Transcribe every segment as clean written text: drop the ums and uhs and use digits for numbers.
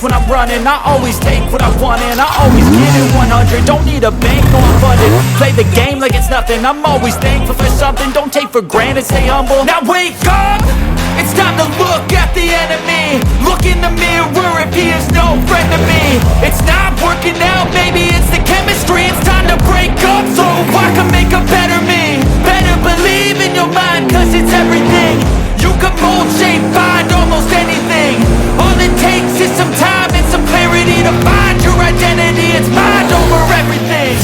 when I'm running. I always take what I want and I always give it 100. Don't need a bank, no I'm funded. Play the game like it's nothing. I'm always thankful for something. Don't take for granted, stay humble. Now wake up! It's time to look at the enemy. Look in the mirror if he is no friend to me. It's not working out, maybe it's the chemistry. It's time to break up so I can make a better me. Better believe in your mind, cause it's everything. You can mold, shape, find almost anything. All it takes is some time and some clarity to find your identity. It's mind over everything.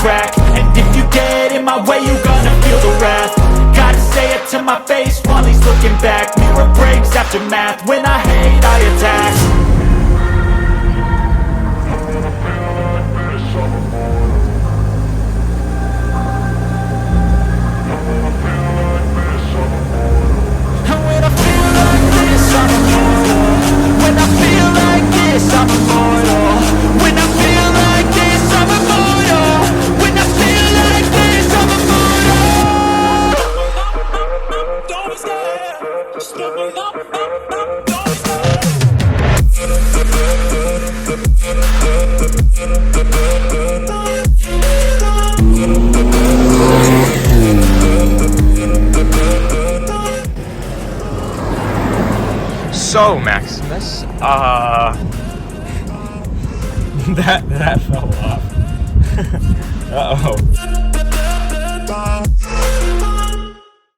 And if you get in my way, you gonna feel the wrath. Gotta say it to my face while he's looking back. Mirror breaks after math. When I hate, I attack. And when I feel like this, I'm immortal. When I feel like this, I'm immortal. When I feel like this, I'm immortal. When I feel like this, I'm immortal. Don't be scared. Just give me up. Don't be scared. So, Maximus, that fell off. Uh-oh.